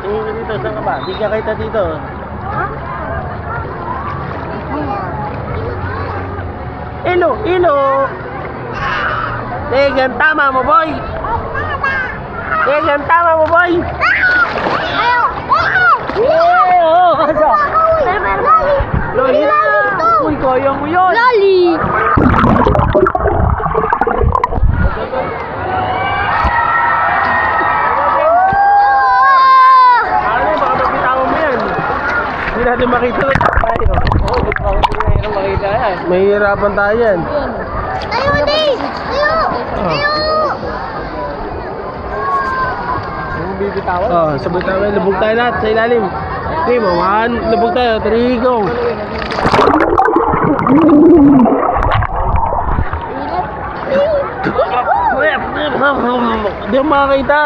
tingin ka dito. Saan ka ba? Di ka kita dito. Ilo, ilo. Tegan, tama mo, boy. Tegan, tama mo, boy. Oo, kasa. Loli. Uy, kaya mo yun. Loli! Ano, baka mapitawan mo yan. Hindi natin makita lang tayo. Oo, hindi makita yan. Mahihirapan tayo yan. Tayo, Day! Tayo! Tayo! Bibitawan? Oo, sabay tayo. Lubog tayo lahat sa ilalim. Okay, maman. Lubog tayo. 3, go. Hindi ako makakita.